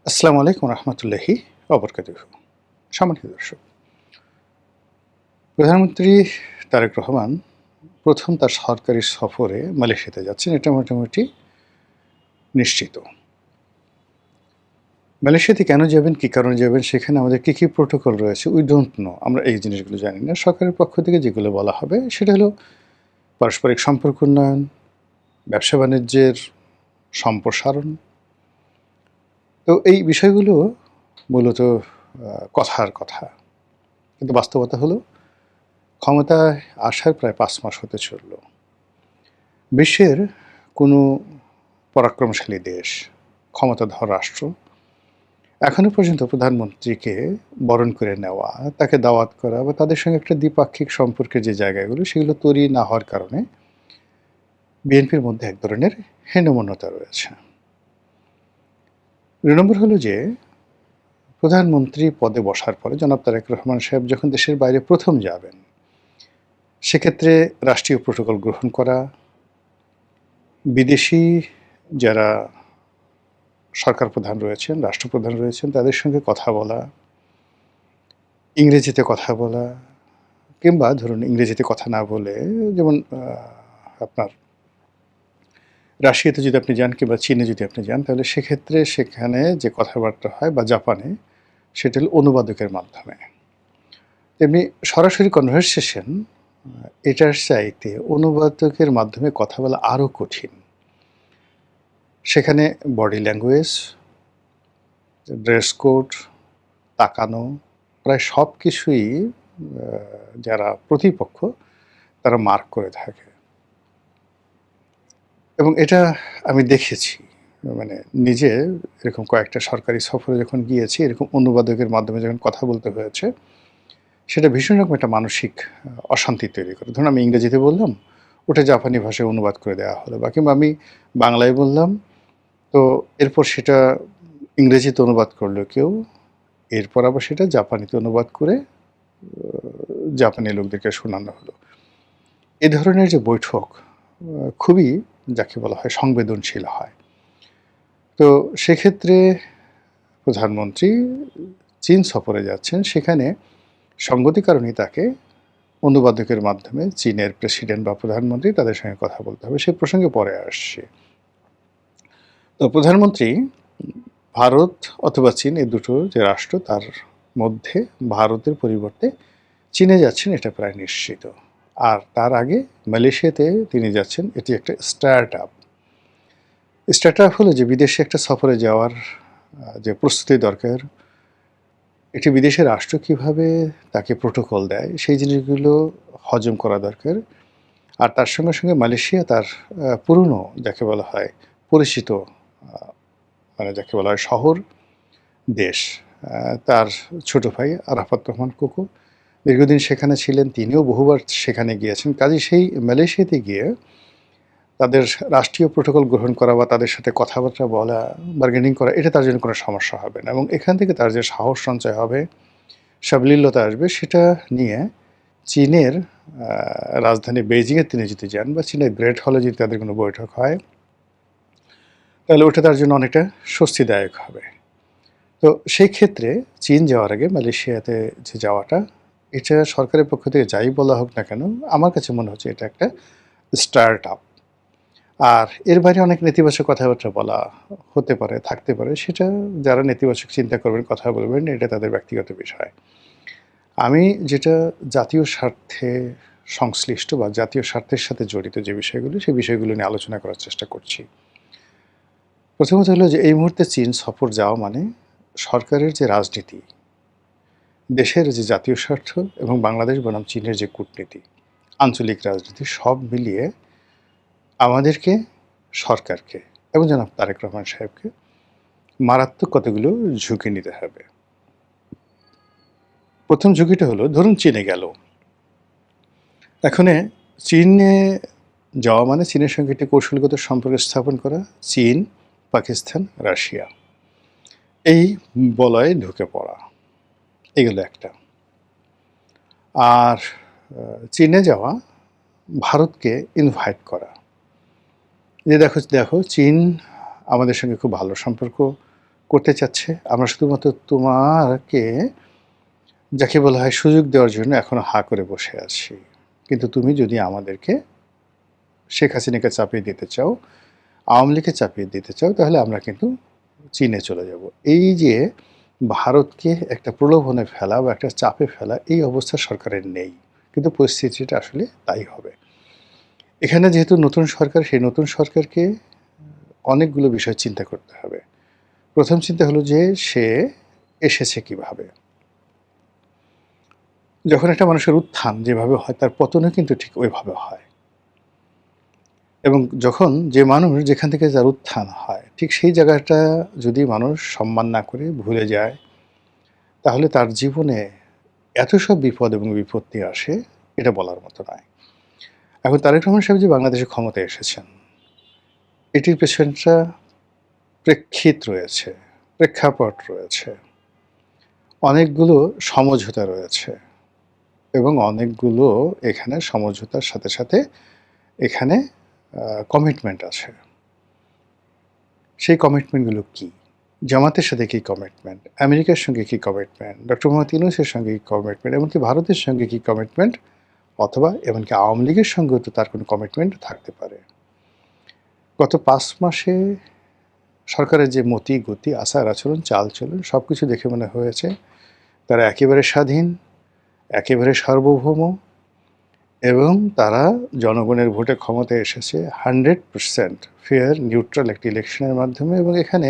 আসসালামু আলাইকুম রহমতুল্লাহি ওবরকাতুহু। সম্মানিত দর্শক, প্রধানমন্ত্রী তারেক রহমান প্রথম তার সরকারি সফরে মালয়েশিয়াতে যাচ্ছেন, এটা মোটামুটি নিশ্চিত। মালয়েশিয়াতে কেন যাবেন, কী কারণে যাবেন, সেখানে আমাদের কী কী প্রোটোকল রয়েছে, উই ডোন্ট নো। আমরা এই জিনিসগুলো জানি না। সরকারের পক্ষ থেকে যেগুলো বলা হবে সেটা হলো পারস্পরিক সম্পর্ক উন্নয়ন, ব্যবসা বাণিজ্যের সম্প্রসারণ। তো এই বিষয়গুলো মূলত কথার কথা, কিন্তু বাস্তবতা হলো ক্ষমতায় আসার প্রায় ৫ মাস হতে চলল। বিশ্বের কোনো পরাক্রমশালী দেশ, ক্ষমতাধর রাষ্ট্র এখনো পর্যন্ত প্রধানমন্ত্রীকে বরণ করে নেওয়া, তাকে দাওয়াত করা বা তাদের সঙ্গে একটা দ্বিপাক্ষিক সম্পর্কের যে জায়গাগুলো সেগুলো তৈরি না হওয়ার কারণে বিএনপির মধ্যে এক ধরনের হীনমন্যতা রয়েছে। ২ নম্বর হলো যে প্রধানমন্ত্রী পদে বসার পরে জনাব তারেক রহমান সাহেব যখন দেশের বাইরে প্রথম যাবেন, সেক্ষেত্রে রাষ্ট্রীয় প্রোটোকল গ্রহণ করা, বিদেশি যারা সরকার প্রধান রয়েছেন, রাষ্ট্রপ্রধান রয়েছেন, তাদের সঙ্গে কথা বলা, ইংরেজিতে কথা বলা, কিংবা ধরুন ইংরেজিতে কথা না বলে, যেমন আপনার রাশিয়াতে যদি আপনি যান কিংবা চীনে যদি আপনি যান, তাহলে সেক্ষেত্রে সেখানে যে কথাবার্তা হয়, বা জাপানে, সেটা হলো অনুবাদকের মাধ্যমে। তেমনি সরাসরি কনভারসেশন এটার চাইতে অনুবাদকের মাধ্যমে কথা বলা আরও কঠিন। সেখানে বডি ল্যাঙ্গুয়েজ, ড্রেস কোড, তাকানো, প্রায় সব কিছুই যারা প্রতিপক্ষ তারা মার্ক করে থাকে। এবং এটা আমি দেখেছি, মানে নিজে এরকম কয়েকটা সরকারি সফরে যখন গিয়েছি, এরকম অনুবাদকের মাধ্যমে যখন কথা বলতে হয়েছে, সেটা ভীষণ রকম একটা মানসিক অশান্তি তৈরি করে। ধরুন আমি ইংরেজিতে বললাম, ওটা জাপানি ভাষায় অনুবাদ করে দেওয়া হলো, বা কিংবা আমি বাংলায় বললাম, তো এরপর সেটা ইংরেজিতে অনুবাদ করলো কেউ, এরপর আবার সেটা জাপানিতে অনুবাদ করে জাপানি লোকদেরকে শোনানো হলো। এ ধরনের যে বৈঠক খুবই, যাকে বলা হয়, সংবেদনশীল হয়। তো সেক্ষেত্রে প্রধানমন্ত্রী চীন সফরে যাচ্ছেন, সেখানে সঙ্গতি কারণেই তাকে অনুবাদকের মাধ্যমে চীনের প্রেসিডেন্ট বা প্রধানমন্ত্রী তাদের সঙ্গে কথা বলতে হবে। সে প্রসঙ্গে পরে আসছে। তো প্রধানমন্ত্রী ভারত অথবা চীন, এই দুটো যে রাষ্ট্র, তার মধ্যে ভারতের পরিবর্তে চীনে যাচ্ছেন, এটা প্রায় নিশ্চিত। আর তার আগে মালয়েশিয়াতে তিনি যাচ্ছেন, এটি একটা স্টার্ট আপ। স্টার্ট আপ হলো যে বিদেশে একটা সফরে যাওয়ার যে প্রস্তুতি দরকার, একটি বিদেশের রাষ্ট্র কীভাবে তাকে প্রোটোকল দেয়, সেই জিনিসগুলো হজম করা দরকার। আর তার সঙ্গে সঙ্গে মালয়েশিয়া তার পুরনো, যাকে বলা হয় পরিচিত, মানে যাকে বলা হয় শহর, দেশ। তার ছোট ভাই আরাফাত রহমান কোকো দীর্ঘদিন সেখানে ছিলেন, তিনিও বহুবার সেখানে গিয়েছেন। কাজেই সেই মালয়েশিয়াতে গিয়ে তাদের রাষ্ট্রীয় প্রোটোকল গ্রহণ করা বা তাদের সাথে কথাবার্তা বলা, বার্গেনিং করা, এটা তার জন্য কোনো সমস্যা হবে না। এবং এখান থেকে তার যে সাহস সঞ্চয় হবে, সাবলীলতা আসবে, সেটা নিয়ে চীনের রাজধানী বেইজিংয়ে তিনি যদি যান, বা চীনের গ্রেট হলে যদি তাদের কোনো বৈঠক হয়, তাহলে ওটা তার জন্য অনেকটা স্বস্তিদায়ক হবে। তো সেই ক্ষেত্রে চীন যাওয়ার আগে মালয়েশিয়াতে যে যাওয়াটা, এটা সরকারের পক্ষ থেকে যাই বলা হোক না কেন, আমার কাছে মনে হচ্ছে এটা একটা স্টার্ট আপ। আর এর বাইরে অনেক নেতিবাচক কথাবার্তা বলা হতে পারে, থাকতে পারে, সেটা যারা নেতিবাচক চিন্তা করবেন, কথা বলবেন, এটা তাদের ব্যক্তিগত বিষয়। আমি যেটা জাতীয় স্বার্থে সংশ্লিষ্ট বা জাতীয় স্বার্থের সাথে জড়িত যে বিষয়গুলো, সেই বিষয়গুলো নিয়ে আলোচনা করার চেষ্টা করছি। প্রথমত হলো যে এই মুহূর্তে চীন সফর যাওয়া মানে সরকারের যে রাজনীতি, দেশের যে জাতীয় স্বার্থ, এবং বাংলাদেশ বনাম চীনের যে কূটনীতি, আঞ্চলিক রাজনীতি, সব মিলিয়ে আমাদেরকে, সরকারকে এবং জনাব তারেক রহমান সাহেবকে মারাত্মক কতগুলো ঝুঁকি নিতে হবে। প্রথম ঝুঁকিটা হলো, ধরুন চীনে গেল, এখানে চীনে যাওয়া মানে চীনের সঙ্গে একটি কৌশলগত সম্পর্ক স্থাপন করা, চীন, পাকিস্তান, রাশিয়া, এই বলয়ে ঢুকে পড়া, এগুলো একটা। আর চীনে যাওয়া, ভারতকে ইনভাইট করা, যে দেখো দেখো চীন আমাদের সঙ্গে খুব ভালো সম্পর্ক করতে চাচ্ছে। আমরা শুধুমাত্র তোমাকে যাকে বলা হয় সুযোগ দেওয়ার জন্য এখনো হা করে বসে আছি। কিন্তু তুমি যদি আমাদেরকে শেখ হাসিনাকে চাপিয়ে দিতে চাও, আওয়ামী লীগকে চাপিয়ে দিতে চাও, তাহলে আমরা কিন্তু চীনে চলে যাব। এই যে ভারতকে একটা প্রলোভনে ফেলা বা একটা চাপে ফেলা, এই অবস্থা সরকারের নেই। কিন্তু পরিস্থিতিটা আসলে তাই হবে। এখানে যেহেতু নতুন সরকার, সেই নতুন সরকারকে অনেকগুলো বিষয় চিন্তা করতে হবে। প্রথম চিন্তা হলো যে সে এসেছে কিভাবে। যখন একটা মানুষের উত্থান যেভাবে হয়, তার পতনও কিন্তু ঠিক ওইভাবে হয়। এবং যখন যে মানুষ যেখান থেকে যার উত্থান হয়, ঠিক সেই জায়গাটা যদি মানুষ সম্মান না করে ভুলে যায়, তাহলে তার জীবনে এত সব বিপদ এবং বিপত্তি আসে, এটা বলার মতো নয়। এখন তারেক রহমান সাহেব যে বাংলাদেশে ক্ষমতায় এসেছেন, এটির পেছনটা প্রেক্ষিত রয়েছে, প্রেক্ষাপট রয়েছে, অনেকগুলো সমঝোতা রয়েছে এবং অনেকগুলো এখানে সমঝোতার সাথে সাথে এখানে কমিটমেন্ট আছে। সেই কমিটমেন্টগুলো কী? জামাতের সাথে কী কমিটমেন্ট, আমেরিকার সঙ্গে কী কমিটমেন্ট, ডক্টর মোহাম্মদ ইউনূসের সঙ্গে কী কমিটমেন্ট, এমনকি ভারতের সঙ্গে কী কমিটমেন্ট, অথবা এমনকি আওয়ামী লীগের সঙ্গেও তো তার কোনো কমিটমেন্ট থাকতে পারে। গত 5 মাসে সরকারের যে মতি গতি, আচার আচরণ, চালচলন সব কিছু দেখে মনে হয়েছে তারা একেবারে স্বাধীন, একেবারে সার্বভৌম, এবং তারা জনগণের ভোটে ক্ষমতায় এসেছে 100% ফেয়ার নিউট্রাল একটি ইলেকশনের মাধ্যমে, এবং এখানে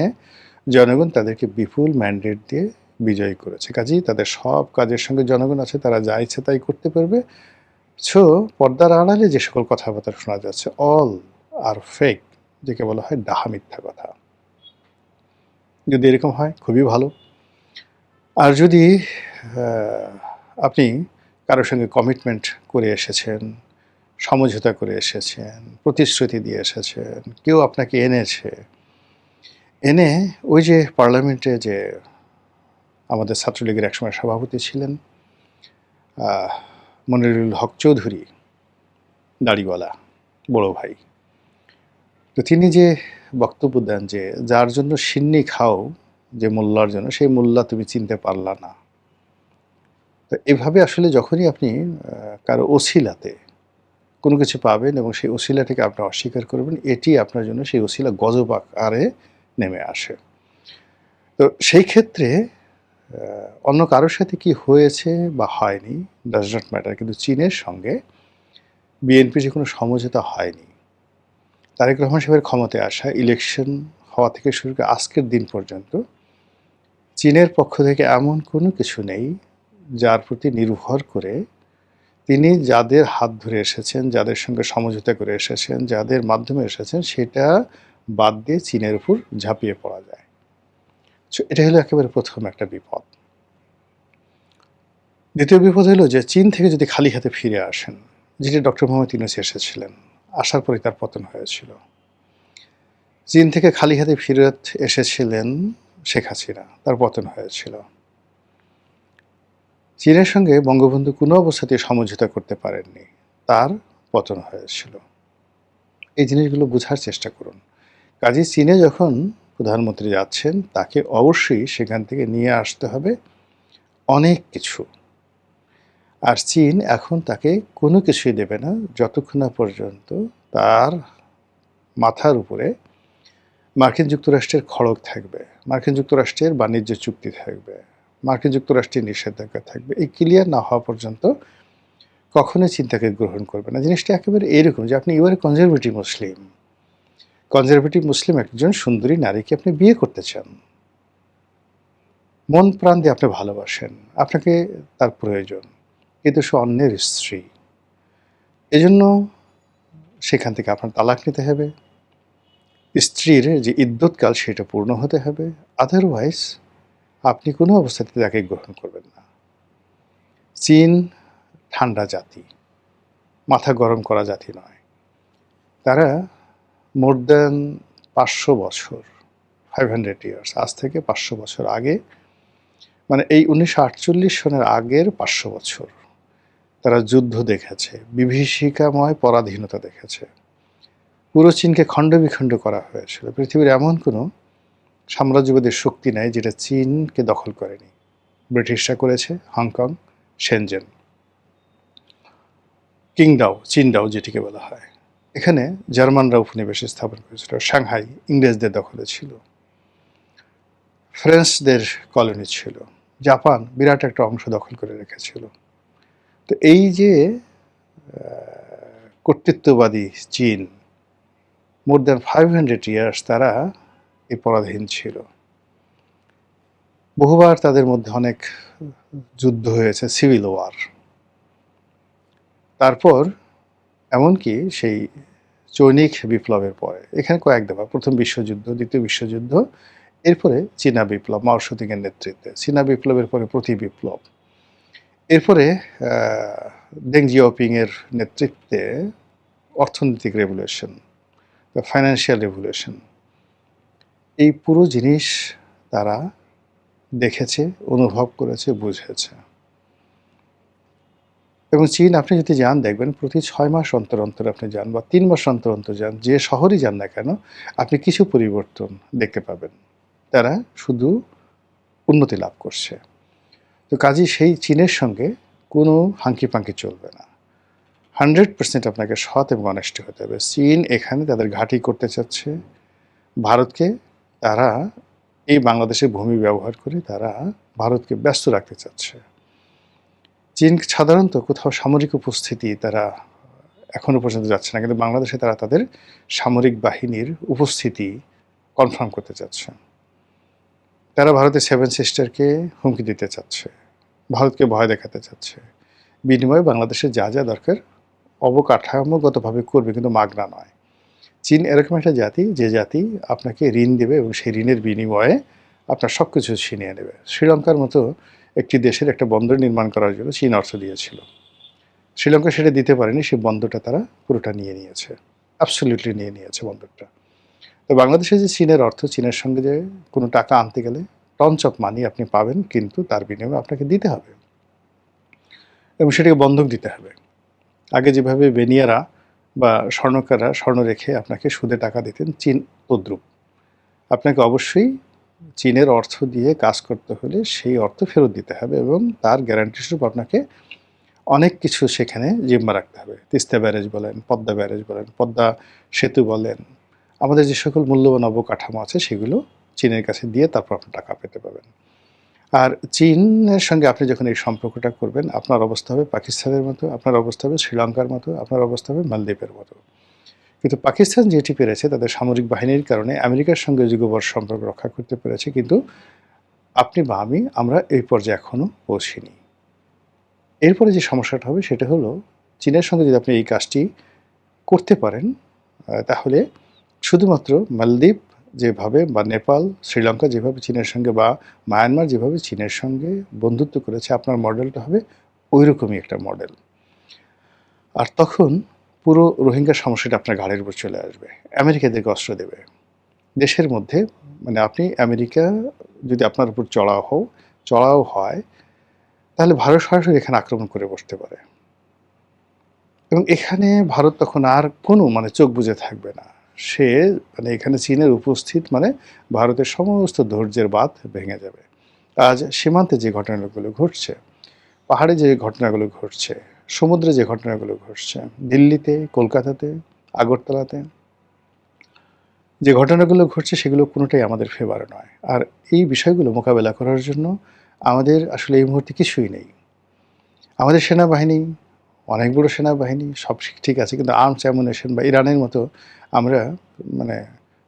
জনগণ তাদেরকে বিপুল ম্যান্ডেট দিয়ে বিজয়ী করেছে। কাজেই তাদের সব কাজের সঙ্গে জনগণ আছে, তারা যা ইচ্ছে তাই করতে পারবে। সো পর্দার আড়ালে যে সকল কথাবার্তা শোনা যাচ্ছে, অল আর ফেক, যাকে বলা হয় ডাহা মিথ্যা কথা। যদি এরকম হয় খুবই ভালো। আর যদি আপনি কারোর সঙ্গে কমিটমেন্ট করে এসেছেন, সমঝোতা করে এসেছেন, প্রতিশ্রুতি দিয়ে এসেছেন, কেউ আপনাকে এনেছে, এনে ওই যে পার্লামেন্টে যে আমাদের ছাত্রলীগের একসময় সভাপতি ছিলেন মনিরুল হক চৌধুরী, দাড়িওয়ালা বড় ভাই, তো তিনি যে বক্তব্য দেন যে যার জন্য সিন্নি খাও যে মোল্লার জন্য, সেই মোল্লা তুমি চিনতে পারলা না। তো এভাবে আসলে যখনই আপনি কারো ওসিলাতে কোনো কিছু পাবেন এবং সেই ওসিলাটাকে আপনি অস্বীকার করবেন, এটি আপনার জন্য সেই ওসিলা গজব আকারে নেমে আসে। তো সেই ক্ষেত্রে অন্য কারোর সাথে কি হয়েছে বা হয়নি ডাজ নট ম্যাটার, কিন্তু চীনের সঙ্গে বিএনপি যে কোনো সমঝোতা হয়নি। তারেক রহমান সাহেবের ক্ষমতায় আসা, ইলেকশন হওয়া থেকে শুরু করে আজকের দিন পর্যন্ত চীনের পক্ষ থেকে এমন কোনো কিছু নেই যার প্রতি নির্ভর করে তিনি যাদের হাত ধরে এসেছেন, যাদের সঙ্গে সমঝোতা করে এসেছেন, যাদের মাধ্যমে এসেছেন, সেটা বাদ দিয়ে চীনের উপর ঝাঁপিয়ে পড়া যায়। সো এটা হলো একেবারে প্রথম একটা বিপদ। দ্বিতীয় বিপদ হলো যে চীন থেকে যদি খালি হাতে ফিরে আসেন, যেটি ডক্টর মোহাম্মদ ইউনূস এসেছিলেন, আসার পরে তার পতন হয়েছিল। চীন থেকে খালি হাতে ফিরত এসেছিলেন শেখ হাসিনা, তার পতন হয়েছিল। চীনের সঙ্গে বঙ্গবন্ধু কোনো অবস্থাতেই সমঝোতা করতে পারেননি, তার পতন হয়েছিল। এই জিনিসগুলো বোঝার চেষ্টা করুন। কাজেই চীনে যখন প্রধানমন্ত্রী যাচ্ছেন, তাকে অবশ্যই সেখান থেকে নিয়ে আসতে হবে অনেক কিছু। আর চীন এখন তাকে কোনো কিছুই দেবে না যতক্ষণ না পর্যন্ত তার মাথার উপরে মার্কিন যুক্তরাষ্ট্রের খড়গ থাকবে, মার্কিন যুক্তরাষ্ট্রের বাণিজ্য চুক্তি থাকবে, মার্কিন যুক্তরাষ্ট্রের নিষেধাজ্ঞা থাকবে। এই ক্লিয়ার না হওয়া পর্যন্ত কখনোই চিন্তাকে গ্রহণ করবে না। জিনিসটা একেবারে এরকম যে আপনি এবারে কনজারভেটিভ মুসলিম, কনজারভেটিভ মুসলিম একজন সুন্দরী নারীকে আপনি বিয়ে করতে চান, মন প্রাণ দিয়ে আপনি ভালোবাসেন, আপনাকে তার প্রয়োজন, কিন্তু সে অন্যের স্ত্রী। এজন্য সেখান থেকে আপনার তালাক নিতে হবে, স্ত্রীর যে ইদ্যৎকাল সেটা পূর্ণ হতে হবে, আদারওয়াইজ আপনি কোনো অবস্থাতে তাকে গ্রহণ করবেন না। চীন ঠান্ডা জাতি, মাথা গরম করা জাতি নয়। তারা মোর দ্যান 500 বছর, 500 ইয়ার্স, আজ থেকে 500 বছর আগে, মানে এই 1948 সনের আগের 500 বছর তারা যুদ্ধ দেখেছে, বিভীষিকাময় পরাধীনতা দেখেছে। পুরো চীনকে খণ্ড বিখণ্ড করা হয়েছিল। পৃথিবীর এমন কোনো সাম্রাজ্যবাদের শক্তি নেয় যেটা চীনকে দখল করেনি। ব্রিটিশরা করেছে হংকং, শেনজেন, কিংডাও, চীনডাও যেটিকে বলা হয়। এখানে জার্মানরা উপনিবেশ স্থাপন করেছিল, সাংহাই ইংরেজদের দখলে ছিল, ফ্রেঞ্চদের কলোনি ছিল, জাপান বিরাট একটা অংশ দখল করে রেখেছিল। তো এই যে কর্তৃত্ববাদী চীন, মোর দ্যান 500 ইয়ার্স তারা এই পরাধীন ছিল। বহুবার তাদের মধ্যে অনেক যুদ্ধ হয়েছে, সিভিল ওয়ার। তারপর এমনকি সেই চৈনিক বিপ্লবের পরে এখানে কয়েক দফা, প্রথম বিশ্বযুদ্ধ, দ্বিতীয় বিশ্বযুদ্ধ, এরপরে চীনা বিপ্লব মাও সেতুংয়ের নেতৃত্বে, চীনা বিপ্লবের পরে প্রতি বিপ্লব, এরপরে দেং জিয়াওপিং এর নেতৃত্বে অর্থনৈতিক রেভলিউশন বা ফাইন্যান্সিয়াল রেভলিউশন, এই পুরো জিনিস তারা দেখেছে, অনুভব করেছে, বুঝেছে। এবং চীন আপনি যদি যান দেখবেন প্রতি 6 মাস অন্তর অন্তর আপনি যান বা 3 মাস অন্তর অন্তর যান, যে শহরই যান না কেন আপনি কিছু পরিবর্তন দেখতে পাবেন। তারা শুধু উন্নতি লাভ করছে। তো কাজেই সেই চীনের সঙ্গে কোনো হাঙ্কি পাঙ্কি চলবে না। 100% আপনাকে সৎ এবং অনেস্ট হতে হবে। চীন এখানে তাদের ঘাঁটি করতে চাচ্ছে। ভারতকে তারা এই বাংলাদেশের ভূমি ব্যবহার করে তারা ভারতকে ব্যস্ত রাখতে চাচ্ছে। চীন সাধারণত কোথাও সামরিক উপস্থিতি তারা এখনো পর্যন্ত যাচ্ছে না, কিন্তু বাংলাদেশে তারা তাদের সামরিক বাহিনীর উপস্থিতি কনফার্ম করতে চাচ্ছে। তারা ভারতের 7 সিস্টারকে হুমকি দিতে চাচ্ছে, ভারতকে ভয় দেখাতে চাচ্ছে। বিনিময়ে বাংলাদেশের যা যা দরকার অবকাঠামোগতভাবে করবে, কিন্তু মাগনা নয়। চীন এরকম একটা জাতি যে জাতি আপনাকে ঋণ দেবে এবং সেই ঋণের বিনিময়ে আপনার সব কিছু ছিনিয়ে নেবে। শ্রীলঙ্কার মতো একটি দেশের একটা বন্দর নির্মাণ করার জন্য চীন অর্থ দিয়েছিল। শ্রীলঙ্কা সেটা দিতে পারেনি, সেই বন্দরটা তারা পুরোটা নিয়ে নিয়েছে, অ্যাবসলিউটলি নিয়ে নিয়েছে বন্দরটা। তো বাংলাদেশে যে চীনের অর্থ, চীনের সঙ্গে যে কোনো টাকা আনতে গেলে টঞ্চ অফ মানি আপনি পাবেন, কিন্তু তার বিনিময়ে আপনাকে দিতে হবে এবং সেটাকে বন্ধক দিতে হবে। আগে যেভাবে বেনিয়ারা বা স্বর্ণকাররা স্বর্ণ রেখে আপনাকে সুদে টাকা দিতেন, চীন তদ্রূপ। আপনাকে অবশ্যই চীনের অর্থ দিয়ে কাজ করতে হলে সেই অর্থ ফেরত দিতে হবে এবং তার গ্যারান্টি স্বরূপ আপনাকে অনেক কিছু সেখানে জিম্মা রাখতে হবে। তিস্তা ব্যারেজ বলেন, পদ্মা ব্যারেজ বলেন, পদ্মা সেতু বলেন, আমাদের যে সকল মূল্যবান অবকাঠামো আছে সেগুলো চীনের কাছে দিয়ে তারপর আপনি টাকা পেতে পাবেন। আর চীনের সঙ্গে আপনি যখন এই সম্পর্কটা করবেন, আপনার অবস্থা হবে পাকিস্তানের মতো, আপনার অবস্থা হবে শ্রীলঙ্কার মতো, আপনার অবস্থা হবে মালদ্বীপের মতো। কিন্তু পাকিস্তান যেটি পেরেছে তাদের সামরিক বাহিনীর কারণে, আমেরিকার সঙ্গে যুগবর সম্পর্ক রক্ষা করতে পেরেছে, কিন্তু আপনি বা আমরা এই পর্যায়ে এখনও পৌঁছিনি। এরপরে যে সমস্যাটা হবে সেটা হলো, চীনের সঙ্গে যদি আপনি এই কাজটি করতে পারেন তাহলে শুধুমাত্র মালদ্বীপ যেভাবে বা নেপাল, শ্রীলঙ্কা যেভাবে চীনের সঙ্গে, বা মায়ানমার যেভাবে চীনের সঙ্গে বন্ধুত্ব করেছে, আপনার মডেলটা হবে ওই রকমই একটা মডেল। আর তখন পুরো রোহিঙ্গা সমস্যাটা আপনার ঘাড়ের উপর চলে আসবে। আমেরিকা এদেরকে অস্ত্র দেবে দেশের মধ্যে। মানে আপনি আমেরিকা যদি আপনার উপর চড়াও হয়, তাহলে ভারত সরাসরি এখানে আক্রমণ করে বসতে পারে এবং এখানে ভারত তখন আর কোনো চোখ বুজে থাকবে না। সে এখানে চীনের উপস্থিত ভারতের সমস্ত ধৈর্যের বাঁধ ভেঙে যাবে। আজ সীমান্তে যে ঘটনাগুলো ঘটছে, পাহাড়ে যে ঘটনাগুলো ঘটছে, সমুদ্রে যে ঘটনাগুলো ঘটছে, দিল্লিতে, কলকাতাতে, আগরতলাতে যে ঘটনাগুলো ঘটছে, সেগুলো কোনোটাই আমাদের ফেভারে নয়। আর এই বিষয়গুলো মোকাবেলা করার জন্য আমাদের আসলে এই মুহূর্তে কিছুই নেই। আমাদের সেনাবাহিনী অনেক বড় সেনাবাহিনী, সব ঠিক আছে, কিন্তু আর্মস অ্যামুনেশন বা ইরানের মতো আমরা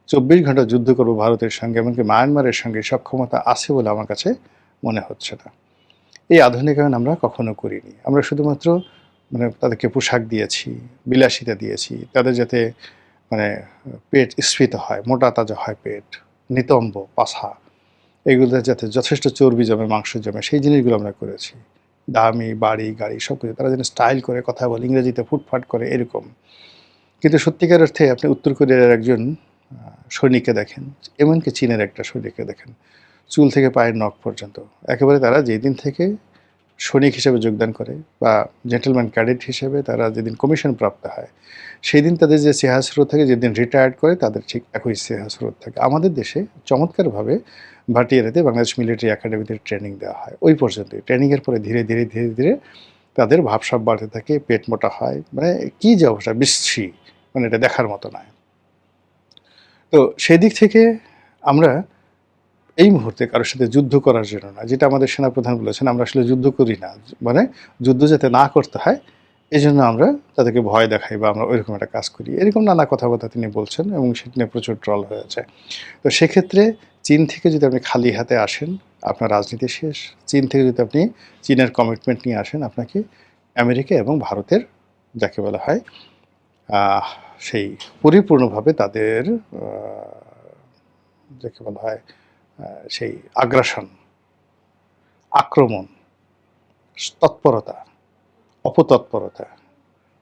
24 ঘন্টা যুদ্ধ করব ভারতের সঙ্গে, এমনকি মায়ানমারের সঙ্গে সক্ষমতা আছে বলে আমার কাছে মনে হচ্ছে না। এই আধুনিকায়ন আমরা কখনো করিনি। আমরা শুধুমাত্র তাদেরকে পোশাক দিয়েছি, বিলাসিতা দিয়েছি, তাদের যাতে পেট স্ফীত হয়, মোটা তাজা হয় পেট, নিতম্ব পাছা, এগুলোতে যাতে যথেষ্ট চর্বি জমে, মাংস জমে, সেই জিনিসগুলো আমরা করেছি। দামি বাড়ি গাড়ি সব কিছু, তারা যেন স্টাইল করে কথা বলে, ইংরেজিতে ফুটফাট করে, এরকম। কিন্তু সত্যিকার অর্থে আপনি উত্তর কোরিয়ার একজন সৈনিককে দেখেন, এমনকি চীনের একটা সৈনিককে দেখেন, চুল থেকে পায়ের নখ পর্যন্ত একেবারে তারা যেদিন থেকে সৈনিক হিসেবে যোগদান করে বা জেন্টলম্যান ক্যাডেট হিসেবে তারা যেদিন কমিশন প্রাপ্ত হয়, সেই দিন তাদের যে চেহারা থাকে, যেদিন রিটায়ার্ড করে তাদের ঠিক একই চেহারা থাকে। আমাদের দেশে চমৎকারভাবে ভাটিয়ারিতে বাংলাদেশ মিলিটারি একাডেমিতে ট্রেনিং দেওয়া হয়। ওই পর্যন্তই। ট্রেনিংয়ের পরে ধীরে ধীরে তাদের ভাবসাব বাড়তে থাকে, পেট মোটা হয়। মানে কী যে অবস্থা, বিশ্রী, মানে এটা দেখার মতো নয়। তো সেদিক থেকে আমরা এই মুহূর্তে কারোর সাথে যুদ্ধ করার জন্য না, যেটা আমাদের সেনাপ্রধান বলেছেন, আমরা আসলে যুদ্ধ করি না। মানে যুদ্ধ যাতে না করতে হয়, এজন্য আমরা তাদেরকে ভয় দেখাই বা আমরা ওইরকম একটা কাজ করি। এরকম নানা কথাবার্তা তিনি বলছেন এবং সেটা নিয়ে প্রচুর ট্রল হয়েছে। তো সেক্ষেত্রে চীন থেকে যদি আপনি খালি হাতে আসেন, আপনার রাজনীতি শেষ। চীন থেকে যদি আপনি চীনের কমিটমেন্ট নিয়ে আসেন, আপনাকে আমেরিকা এবং ভারতের, যাকে বলা হয় সেই পরিপূর্ণভাবে তাদের যাকে বলা হয় সেই আগ্রাসন, আক্রমণ, তৎপরতা, অপতৎপরতা,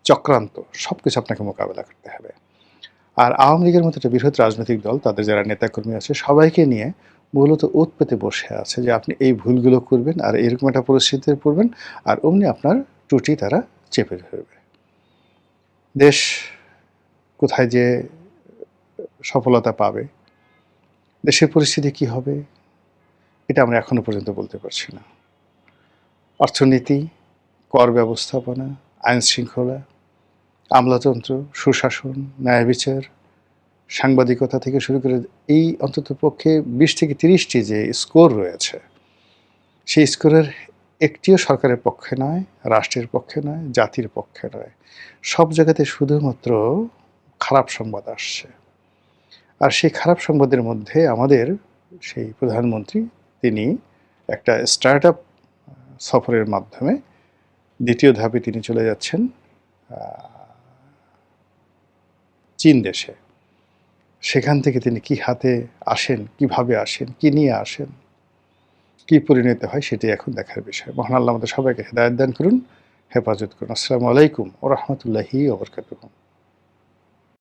চক্রান্ত সব কিছু আপনাকে মোকাবেলা করতে হবে। আর আওয়ামী লীগের মতো একটা বৃহৎ রাজনৈতিক দল, তাদের যারা নেতাকর্মী আছে সবাইকে নিয়ে মূলত ওত পেতে বসে আছে যে আপনি এই ভুলগুলো করবেন আর এরকম একটা পরিস্থিতিতে পড়বেন, আর অমনি আপনার ত্রুটি তারা চেপে ধরবে। দেশ কোথায় যে সফলতা পাবে, দেশের পরিস্থিতি কি হবে, এটা আমরা এখনো পর্যন্ত বলতে পারছি না। অর্থনীতি, কর ব্যবস্থাপনা, আইন শৃঙ্খলা, আমলাতন্ত্র, সুশাসন, ন্যায় বিচার, সাংবাদিকতা থেকে শুরু করে এই অন্ততপক্ষে ২০ থেকে ৩০টি যে স্কোর রয়েছে, সেই স্কোরের একটিও সরকারের পক্ষে নয়, রাষ্ট্রের পক্ষে নয়, জাতির পক্ষে নয়। সব জায়গাতে শুধুমাত্র খারাপ সংবাদ আসছে। আর সেই খারাপ সংবাদের মধ্যে আমাদের সেই প্রধানমন্ত্রী, তিনি একটা স্টার্টআপ সফরের মাধ্যমে দ্বিতীয় ধাপে তিনি চলে যাচ্ছেন চীন দেশে। সেখান থেকে তিনি কি হাতে আসেন, কিভাবে আসেন, কি নিয়ে আসেন, কি পরিণত হয়, সেটি এখন দেখার বিষয়। মহান আল্লাহ আমাদের সবাইকে হেদায়েত দান করুন, হেফাজত করুন। আসসালামু আলাইকুম ওয়া রাহমাতুল্লাহি ওয়া বারাকাতুহু।